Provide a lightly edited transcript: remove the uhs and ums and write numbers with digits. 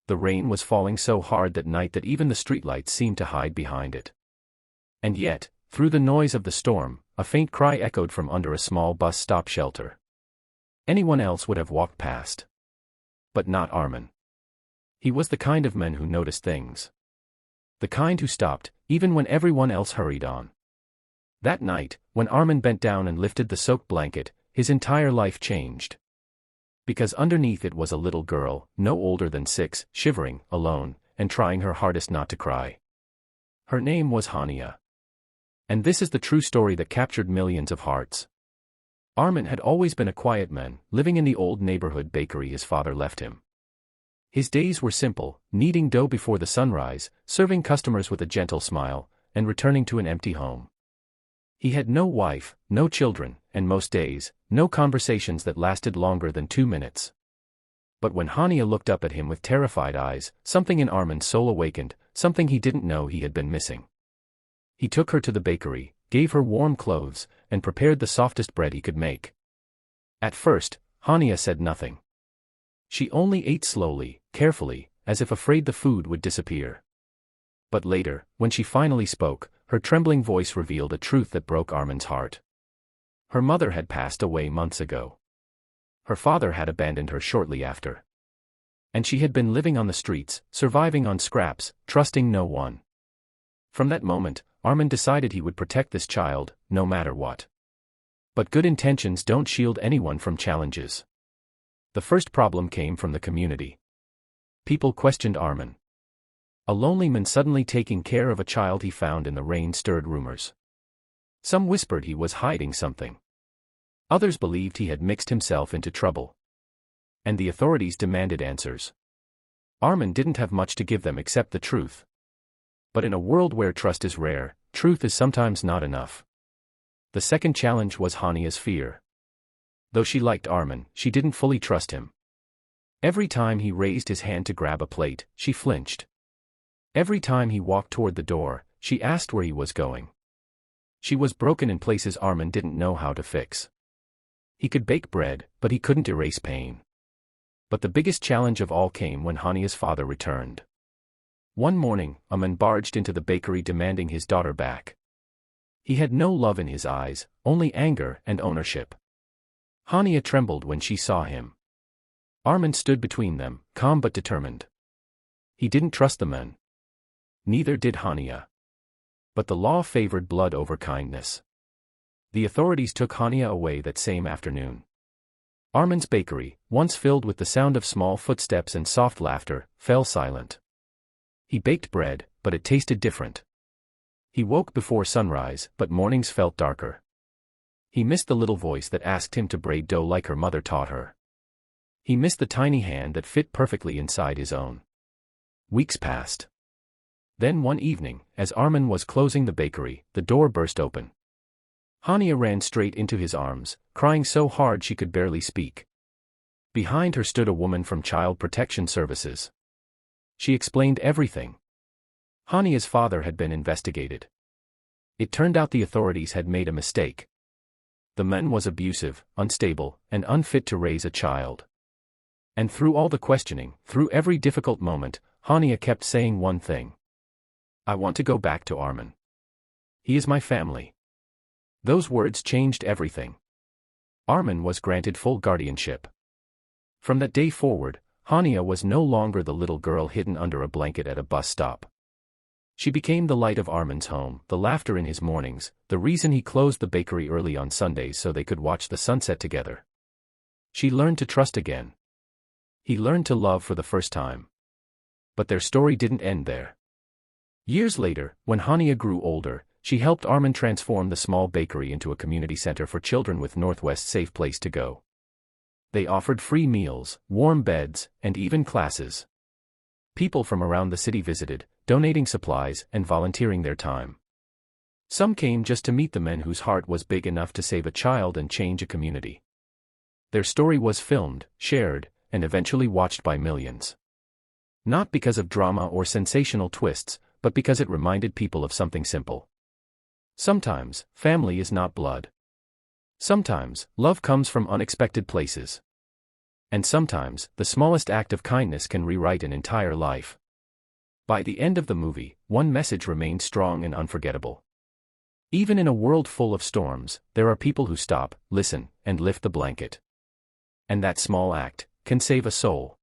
The rain was falling so hard that night that even the streetlights seemed to hide behind it. And yet, through the noise of the storm, a faint cry echoed from under a small bus stop shelter. Anyone else would have walked past. But not Armin. He was the kind of man who noticed things. The kind who stopped, even when everyone else hurried on. That night, when Armin bent down and lifted the soaked blanket, his entire life changed. Because underneath it was a little girl, no older than 6, shivering, alone, and trying her hardest not to cry. Her name was Hania. And this is the true story that captured millions of hearts. Armin had always been a quiet man, living in the old neighborhood bakery his father left him. His days were simple, kneading dough before the sunrise, serving customers with a gentle smile, and returning to an empty home. He had no wife, no children, and most days, no conversations that lasted longer than 2 minutes. But when Hania looked up at him with terrified eyes, something in Armin's soul awakened, something he didn't know he had been missing. He took her to the bakery, gave her warm clothes, and prepared the softest bread he could make. At first, Hania said nothing. She only ate slowly, carefully, as if afraid the food would disappear. But later, when she finally spoke, her trembling voice revealed a truth that broke Armin's heart. Her mother had passed away months ago. Her father had abandoned her shortly after. And she had been living on the streets, surviving on scraps, trusting no one. From that moment, Armin decided he would protect this child, no matter what. But good intentions don't shield anyone from challenges. The first problem came from the community. People questioned Armin. A lonely man suddenly taking care of a child he found in the rain stirred rumors. Some whispered he was hiding something. Others believed he had mixed himself into trouble. And the authorities demanded answers. Armin didn't have much to give them except the truth. But in a world where trust is rare, truth is sometimes not enough. The second challenge was Hania's fear. Though she liked Armin, she didn't fully trust him. Every time he raised his hand to grab a plate, she flinched. Every time he walked toward the door, she asked where he was going. She was broken in places Armin didn't know how to fix. He could bake bread, but he couldn't erase pain. But the biggest challenge of all came when Hania's father returned. One morning, a man barged into the bakery demanding his daughter back. He had no love in his eyes, only anger and ownership. Hania trembled when she saw him. Armin stood between them, calm but determined. He didn't trust the man. Neither did Hania. But the law favored blood over kindness. The authorities took Hania away that same afternoon. Armin's bakery, once filled with the sound of small footsteps and soft laughter, fell silent. He baked bread, but it tasted different. He woke before sunrise, but mornings felt darker. He missed the little voice that asked him to braid dough like her mother taught her. He missed the tiny hand that fit perfectly inside his own. Weeks passed. Then one evening, as Armin was closing the bakery, the door burst open. Hania ran straight into his arms, crying so hard she could barely speak. Behind her stood a woman from Child Protection Services. She explained everything. Hania's father had been investigated. It turned out the authorities had made a mistake. The man was abusive, unstable, and unfit to raise a child. And through all the questioning, through every difficult moment, Hania kept saying one thing. I want to go back to Armin. He is my family. Those words changed everything. Armin was granted full guardianship. From that day forward, Hania was no longer the little girl hidden under a blanket at a bus stop. She became the light of Armin's home, the laughter in his mornings, the reason he closed the bakery early on Sundays so they could watch the sunset together. She learned to trust again. He learned to love for the first time. But their story didn't end there. Years later, when Hania grew older, she helped Armin transform the small bakery into a community center for children with Northwest's safe place to go. They offered free meals, warm beds, and even classes. People from around the city visited, donating supplies and volunteering their time. Some came just to meet the men whose heart was big enough to save a child and change a community. Their story was filmed, shared, and eventually watched by millions. Not because of drama or sensational twists, but because it reminded people of something simple. Sometimes, family is not blood. Sometimes, love comes from unexpected places. And sometimes, the smallest act of kindness can rewrite an entire life. By the end of the movie, one message remained strong and unforgettable. Even in a world full of storms, there are people who stop, listen, and lift the blanket. And that small act can save a soul.